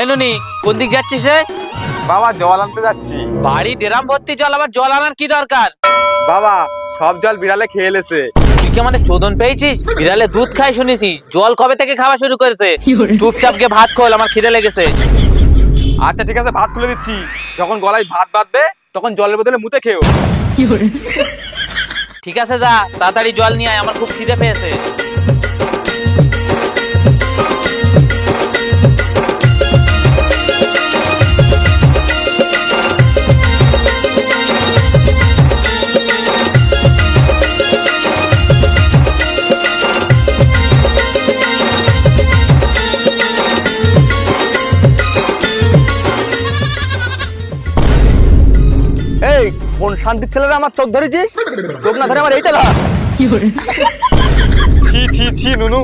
এই নুনি, কোন দিক যাচ্ছিস রে? বাবা জল আনতে যাচ্ছি। বাড়ি ড্রাম ভর্তি জল, আবার জল আনার কি দরকার? বাবা সব জল বিড়ালে খেয়ে এলেছে। তুই কি আমাদের চোদন পেয়েছিস? বিড়ালে দুধ খাই শুনেছি, জল কবে থেকে খাওয়া শুরু করেছে? চুপচাপ গিয়ে ভাত খোল, আমার খিদে লেগেছে। আচ্ছা ঠিক আছে, ভাত খুলে দিচ্ছি। যখন গলায় ভাত বাঁধবে তখন জলের বদলে মুতে খেও। ঠিক আছে যা, তাড়াতাড়ি জল নিয়ে আয়, আমার খুব খিদে পেয়েছে। এই কোন শান্তির ছেলেরা আমার চোখ ধরেছিস? চোখ না ধরে আমার এইটা ধর। ছি ছি ছি নুনু,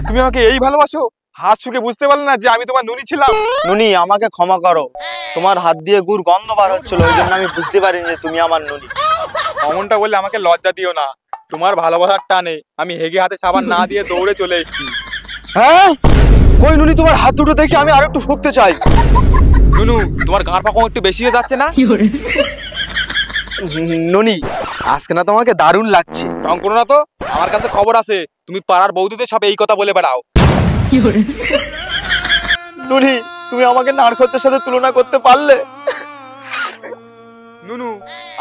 তুমি আমাকে এই ভালোবাসো? হাত শুকে বুঝতে পারলে না যে আমি তোমার নুনি ছিলাম? নুনি আমাকে ক্ষমা করো, তোমার হাত দিয়ে গুড় গন্ধ বার হচ্ছিল, ওই জন্য আমি বুঝতে পারিনি যে তুমি আমার নুনি। অমনটা বললে আমাকে লজ্জা দিও না। তোমার ভালোবাসার টানে আমি হেগে হাতে সাবান না দিয়ে দৌড়ে চলে এসেছি। হ্যাঁ কই নুনি, তোমার হাত দুটো দেখে আমি আর একটু শুকতে চাই। নুনু তোমার গাঁড় পাকম একটু বেশি হয়ে যাচ্ছে না? নুনি আজকে না তোমাকে দারুণ লাগছে। রং করো না তো, আমার কাছে খবর আছে তুমি পাড়ার বৌদিদের সব এই কথা বলে বেড়াও। নুনি তুমি আমাকে নারকোলের সাথে তুলনা করতে পারলে? নুনু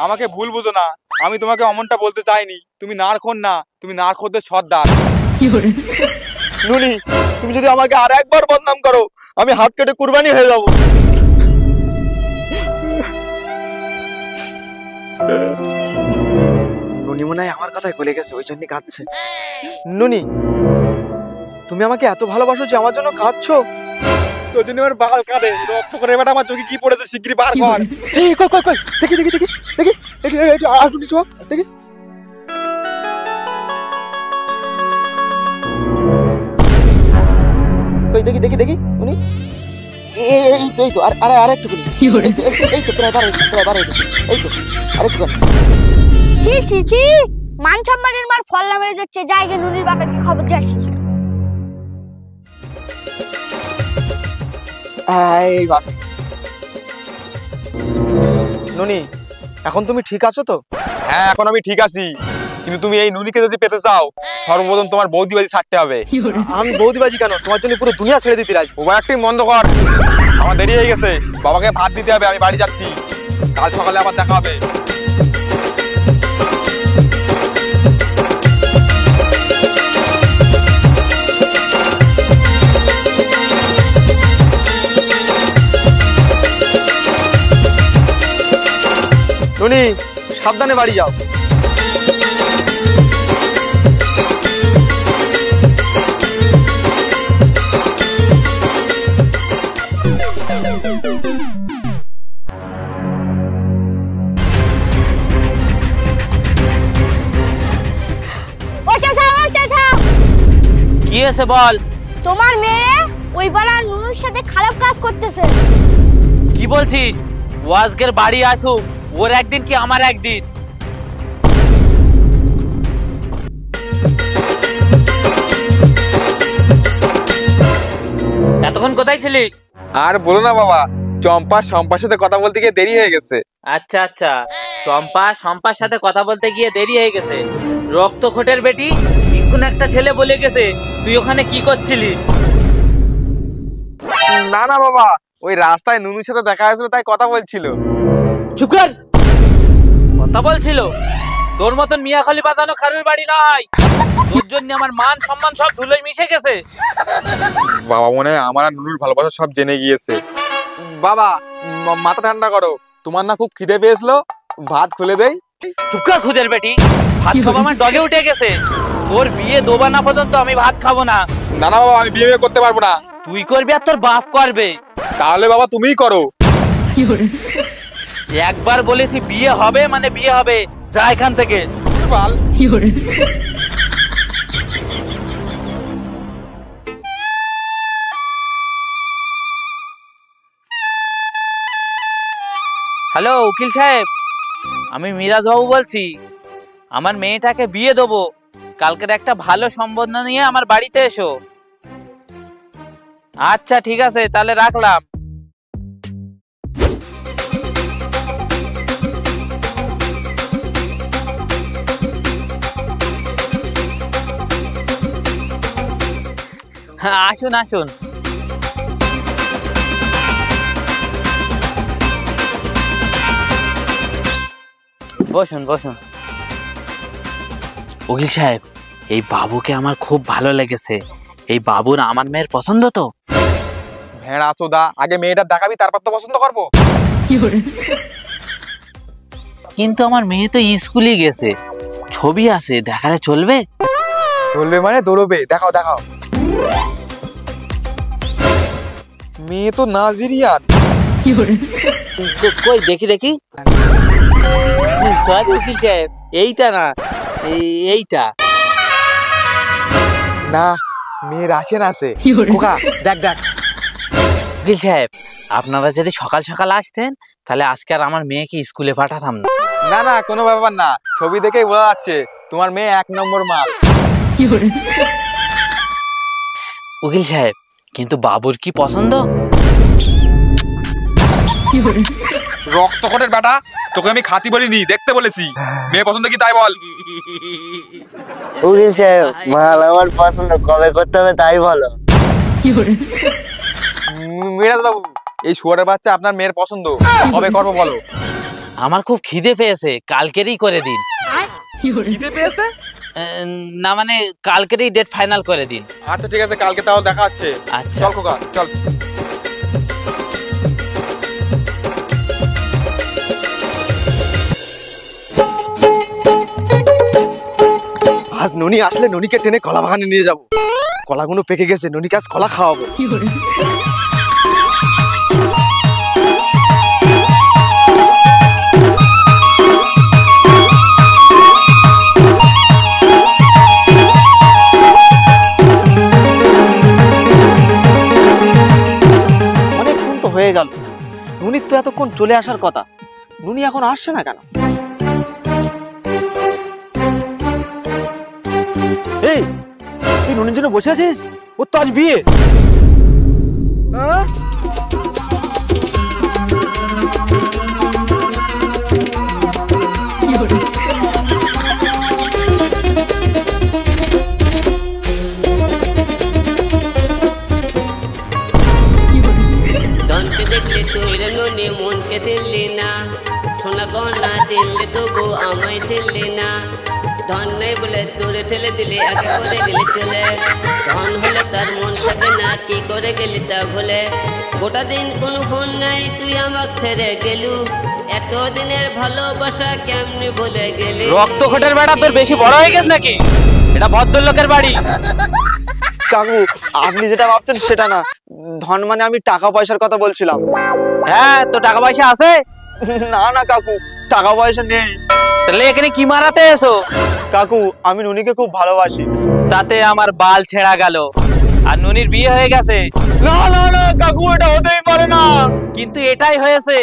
আমাকে ভুল বুঝো না, আমি তোমাকে অমনটা বলতে চাইনি। তুমি নারখোর না, তুমি নারখোরদের সর্দার। নুনি তুমি যদি আমাকে আর একবার বদনাম করো, আমি হাত কেটে কুরবানি হয়ে যাব। নুনি মনে হয় আমার কথায় গলে গেছে, ওই জন্য কাঁদছে। নুনি তুমি আমাকে এত ভালোবাসো যে আমার জন্য কাঁদছো? তোর জন্য আমার বাল কাঁদে, রক্ত করে বেটা আমার চোখে কি পড়েছে শিগগিরই বার কর। এই কই কই কই দেখি দেখি দেখি দেখি, এই আর নিচু দেখি। কই দেখি দেখি দেখি উনি এই তো আর একটু করে, এই তো প্রায় বার এই তো আরেকটু করে। ছি ছি ছি, মান সম্মানের মার ফল্লা মেরে যাচ্ছে। জায়গা নুনির বাপেরকে খবর দিয়ে আসি। এই বাপ নুনি, এখন তুমি ঠিক আছো তো? হ্যাঁ এখন আমি ঠিক আছি, কিন্তু তুমি এই নুনিকে যদি পেতে চাও সর্বপ্রথম তোমার বৌদিবাজি ছাড়তে হবে। আমি বৌদিবাজি কেন, তোমার জন্য পুরো দুনিয়া ছেড়ে দিতে রাজি। ওবার একটু বন্ধ কর, আমার দেরি হয়ে গেছে। বাবাকে ভাত দিতে হবে, আমি বাড়ি যাচ্ছি। কাল সকালে আবার দেখা হবে। নুনি সাবধানে বাড়ি যাও। কি হয়েছে বল? তোমার মেয়ে ওই পাড়ার নুনুর সাথে খারাপ কাজ করতেছে। কি বলছিস? ও আজকের বাড়ি আসুক, ওর একদিন কি আমার একদিন। এতক্ষণ কোথায় ছিলিস? আর বলো না বাবা, চম্পা শম্পার সাথে কথা বলতে গিয়ে দেরি হয়ে গেছে। আচ্ছা আচ্ছা, শম্পার সাথে কথা বলতে গিয়ে দেরি হয়ে গেছে। রক্তখোটের বেটি, এখন একটা ছেলে বলে গেছে তুই ওখানে কি করছিলিস? না না বাবা, ওই রাস্তায় নুনুর সাথে দেখা হয়েছিল তাই কথা বলছিল। চুপ কর, কথা বলছিল? তোর মতন মিয়াখালি বাজানো খারুর বাড়ি না হয়, তোর জন্য আমার মান সম্মান সব ধুলোয় মিশে গেছে। বাবা মনে হয় আমার আর নুনুর ভালোবাসা সব জেনে গিয়েছে। বাবা মাথা ঠান্ডা করো, তোমার না খুব খিদে পেয়েছিল, ভাত খুলে দেই। চুপ কর খুদের বেটি, ভাত খাবো আমার ডগে উঠে গেছে। তোর বিয়ে দোবা না পর্যন্ত আমি ভাত খাবো না। না না বাবা, আমি বিয়ে করতে পারবো না। তুই করবি আর তোর বাপ করবে। তাহলে বাবা তুমিই করো। একবার বলেছি বিয়ে হবে মানে বিয়ে হবে, যা এখান থেকে। হ্যালো উকিল সাহেব, আমি মিরাজ বাবু বলছি। আমার মেয়েটাকে বিয়ে দেবো, কালকের একটা ভালো সম্বন্ধ নিয়ে আমার বাড়িতে এসো। আচ্ছা ঠিক আছে, তাহলে রাখলাম। আসুন আসুন। বসুন বসুন। উকিল সাহেব, এই বাবুকে আমার খুব ভালো লেগেছে। এই বাবুর আমার মেয়ের পছন্দ তো? ভেড়া সোদা, আগে মেয়েটা দেখাবি তারপর তো পছন্দ করবো। কিন্তু আমার মেয়ে তো স্কুলে গেছে, ছবি আছে, দেখালে চলবে? বলবে মানে দৌড়বে, দেখাও দেখাও। মেয়ে তো নাজিরিয়ান। কই দেখি দেখি। সরি উকিল সাহেব, এইটা না, এইটা। না, মেয়ে রাশিয়ান আছে। খোকা দেখ দেখ। উকিল সাহেব, আপনারা যদি সকাল সকাল আসতেন তাহলে আজকে আর আমার মেয়েকে স্কুলে পাঠাতাম না। না না, কোনো ব্যাপার না, ছবি দেখেই বোঝা যাচ্ছে তোমার মেয়ে 1 নম্বর মাল। উকিল সাহেব, কিন্তু বাবুর কি পছন্দ? রক্তকটের বেটা, তোকে আমি খাতি বলিনি, দেখতে বলেছি। মেয়ে পছন্দ কি তাই বল। উকিল সাহেব, মাল আমার পছন্দ, কবে করতে হবে তাই বলো। মিরাজ বাবু, এই শুয়ারের বাচ্চা আপনার মেয়ের পছন্দ, কবে করবো বলো। আমার খুব খিদে পেয়েছে, কালকেরই করে দিন। খিদে পেয়েছে? না মানে কালকেরই ডেট ফাইনাল করে দিন। আচ্ছা ঠিক আছে, কালকে তাহলে দেখা হচ্ছে। আচ্ছা। চল খোকা চল। আজ ননি আসলে ননিকে টেনে কলা বাগানে নিয়ে যাবো। কলাগুলো পেকে গেছে, ননিকে আজ কলা খাওয়াবো। অনেকক্ষণ তো হয়ে গেল, ননির তো এতক্ষণ চলে আসার কথা, ননি এখন আসছে না কেন? এই, তুই ননির জন্য বসে আছিস? ওর তো আজ বিয়ে। ধনকে দেখলে তুই রে মনকে দিল্লি না, সোনা গহনা দিল্লি তবু আমায় দিল্লি না। ধন নেই বলে দূরে ঠেলে দিলে, আগে করে গেলি চলে। ধন হলে তার মন থাকে না, কি করে গেলি তা ভুলে। গোটা দিন কোনো ফোন নাই, তুই আমাকে ছেড়ে গেলু। এতদিনের ভালোবাসা কেমনি বলে গেলি। রক্তকটের বেটা তোর বেশি বড় হয়ে গেছে নাকি? এটা ভদ্রলোকের বাড়ি। কাকু, আপনি যেটা ভাবছেন সেটা না, ধন মানে আমি টাকা পয়সার কথা বলছিলাম। হ্যাঁ, তো টাকা পয়সা আছে? না না কাকু, টাকা পয়সা নেই। তাহলে এখানে কি মারাতে এসো? কাকু, আমি নুনিকে খুব ভালোবাসি। তাতে আমার বাল ছেঁড়া গেল, আর নুনির বিয়ে হয়ে গেছে। না না না কাকু, এটা হতেই পারে না। কিন্তু এটাই হয়েছে।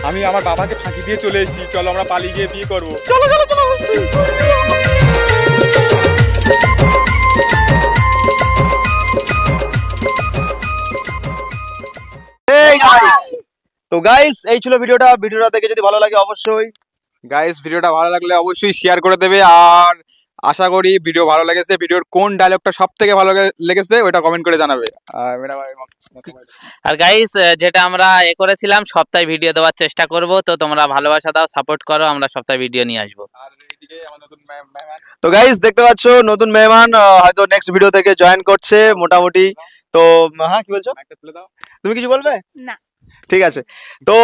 আমি আমার বাবাকে ফাঁকি দিয়ে চলে এসেছি, চলো আমরা পালিয়ে গিয়ে বিয়ে করবো। চলো চলো চলো। তো গাইস, এই ছিল ভিডিওটা দেখে যদি ভালো লাগে অবশ্যই গাইস, ভিডিওটা ভালো লাগলে অবশ্যই শেয়ার করে দেবে। আর আশা করি ভিডিও ভালো লেগেছে। ভিডিওর কোন ডায়লগটা সব থেকে ভালো লেগেছে ওটা কমেন্ট করে জানাবে। আর গাইস, যেটা আমরা করেছিলাম সপ্তাহে ভিডিও দেওয়ার চেষ্টা করব, তো তোমরা ভালোবাসা দাও, সাপোর্ট করো, আমরা সপ্তাহে ভিডিও নিয়ে আসবো। তো গাইস, দেখতে পাচ্ছ নতুন মেহমান হয়তো নেক্সট ভিডিও থেকে জয়েন করছে মোটামুটি। তো হ্যাঁ, কি বলছো? তুমি কিছু বলবে? না। ঠিক আছে, তো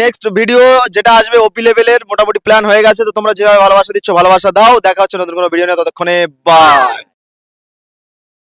নেক্সট ভিডিও যেটা আসবে ওপি লেভেলের মোটামুটি প্ল্যান হয়ে গেছে। তো তোমরা যেভাবে ভালোবাসা দিচ্ছ ভালোবাসা দাও। দেখা হচ্ছে নতুন কোনো ভিডিও নিয়ে, ততক্ষণে বাই।